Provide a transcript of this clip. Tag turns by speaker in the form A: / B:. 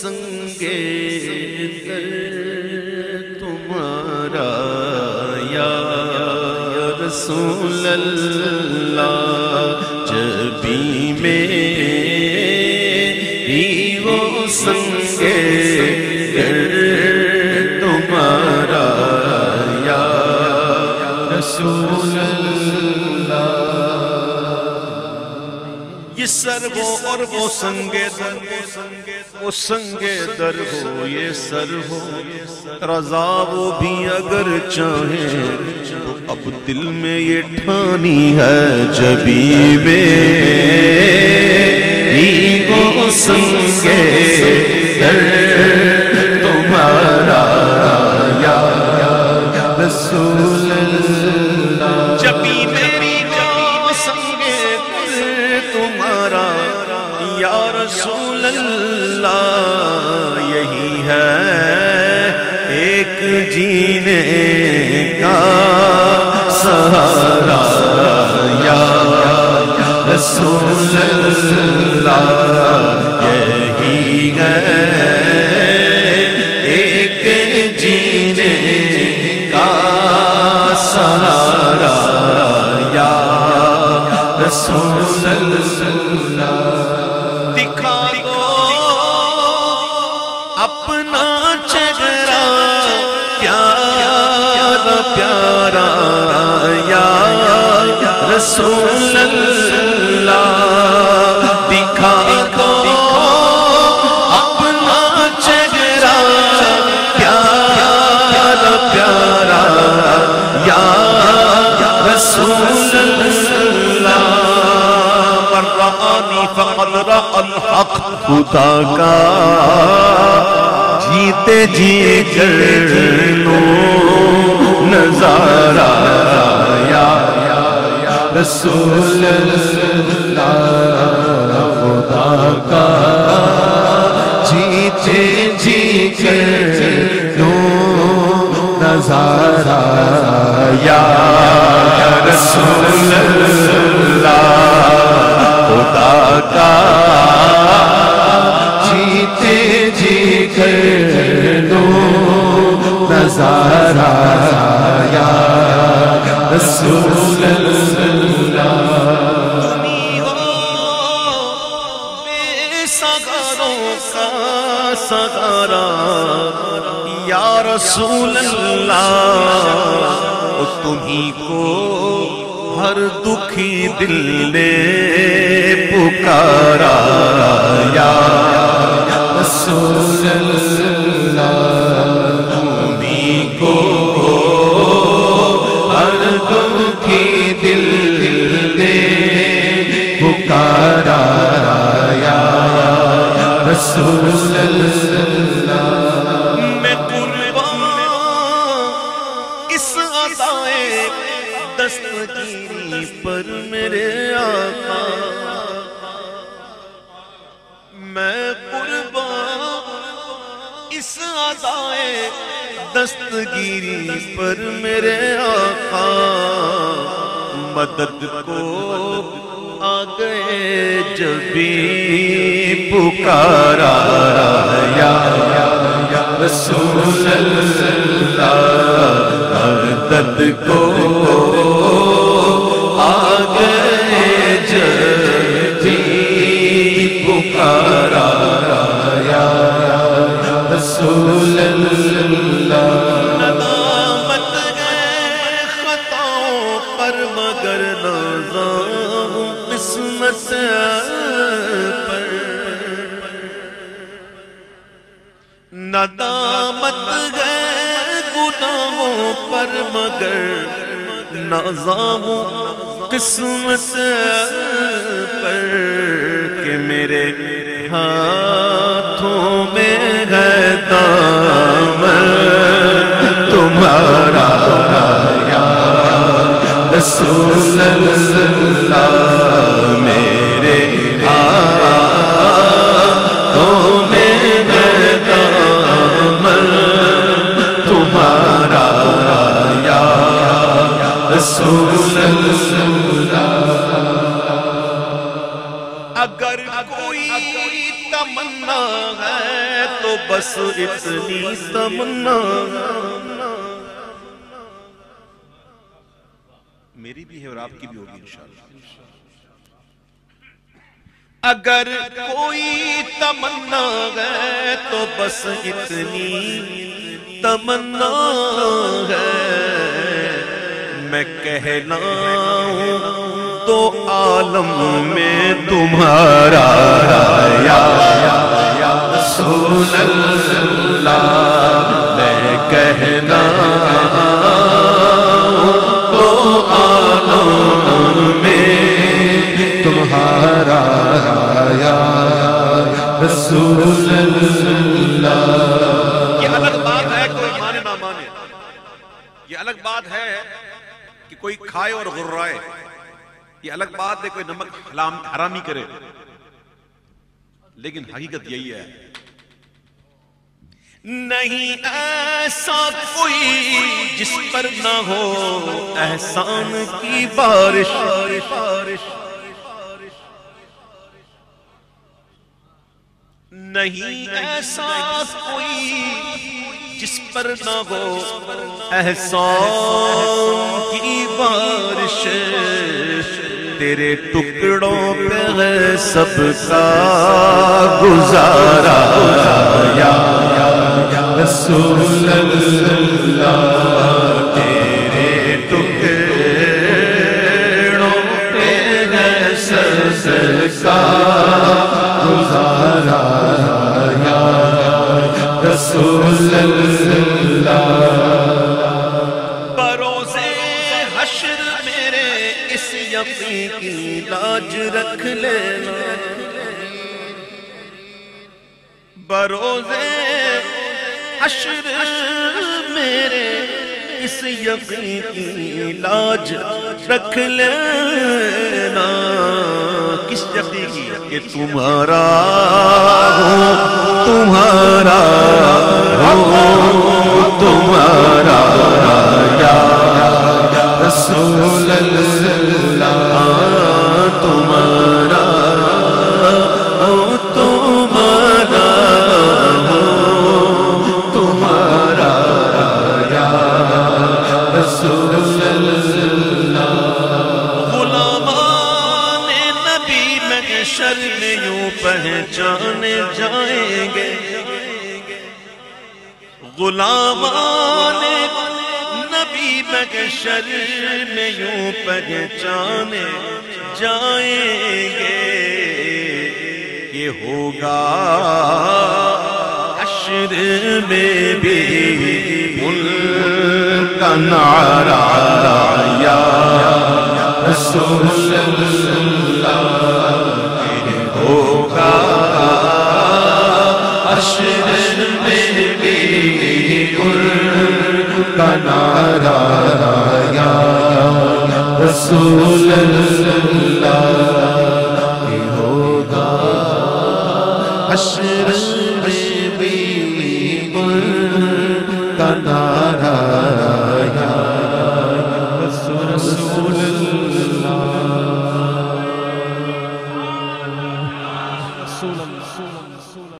A: سنگے در تمہارا یا رسول اللہ، جبھی میری وہ سنگے در تمہارا یا رسول اللہ۔ یہ سر ہو اور وہ سنگے در، وہ سنگے در ہو یہ سر ہو، رضا وہ بھی اگر چاہیں تو اب دل میں یہ ٹھانی ہے، جبھی میری وہ سنگے در تمہارا یا رسول اللہ، جبھی میری وہ سنگے در تمہارا یا رسول اللہ، یہی ہے ایک جینے کا سہارا یا رسول اللہ، یہی ہے ایک جینے کا سہارا یا رسول اللہ۔ دکھا دو اپنا چہرہ پیارا پیارا یا رسول اللہ، دکھا دو اپنا چہرہ پیارا پیارا یا رسول اللہ، ورآنی فقد رأى الحق، خدا کا جیتے جی کرنو نظارہ یا رسول اللہ، خدا کا جیتے جی کرنو نظارہ یا رسول اللہ، خدا کا جیتے جی کرنو نظارہ یا رسول اللہ۔ تمہیں ہو بے سگاروں کا سگارا یا رسول اللہ، تمہیں کو ہر دکھی دل نے پکارا یا رسول اللہ، تمہیں کو ہر دکھی دل نے پکارا یا رسول اللہ۔ میں قربان اس عطائے دستگیری پر میرے آقا، میں قربان اس عطائے دستگیری پر میرے آقا، مدد کو آ گئے جب بھی پکارا یا رسول اللہ، مدد کو آ گئے جب بھی پکارا یا رسول اللہ۔ ندامت گئے خطاؤں پر مگر نازاں قسمت پر، ندامت گئے گناہوں پر مگر نازاں قسمت پر، کہ میرے ہاتھوں میں ہے دامن تمہارا یا رسول اللہ، میرے ہاتھوں میں ہے دامن تمہارا یا رسول اللہ۔ اگر کوئی تمنا ہے تو بس اتنی تمنا میری بھی ہے اور آپ کی بھی ہوگی انشاءاللہ. اگر کوئی تمنا ہے تو بس اتنی تمنا ہے میں کہنا ہوں تو عالم میں تمہارا یا رسول اللہ میں کہنا تو عالم میں تمہارا یا رسول اللہ. یہ الگ بات ہے کوئی مانے نہ مانے, یہ الگ بات ہے کہ کوئی کھائے اور غرائے, یہ الگ بات ہے کوئی نمک حرامی کرے, لیکن حقیقت یہی ہے نہیں ایسا کوئی جس پر نہ ہو احسان کی بارش. نہیں ایسا کوئی جس پر نہ ہو احسان کی بارش. تیرے ٹکڑوں پہ ہے سب کا گزارا یا رسول اللہ. تیرے ٹکڑوں پہ ہے سب کا گزارا یا رسول اللہ. بروزے حشر میرے اس یقین کی لاج رکھ لینا, بروزے حشر میرے اس یقین کی لاج رکھ لینا. کس یقین کی کہ تمہارا ہو تمہارا ہو تمہارا یا رسول اللہ. تمہارا ہو تمہارا ہو تمہارا یا رسول اللہ. غلامان نبی محشر میں یوں پہچانے جائیں گے, غلامان نبی محشر میں یوں پہچانے جائیں گے. یہ ہوگا حشر میں بھی ان کا نعرہ یا رسول اللہ. یہ ہوگا حشر میں بھی ان کا نعرہ یا رسول اللہ. یہ ہوگا حشر میں بھی ان کا نعرہ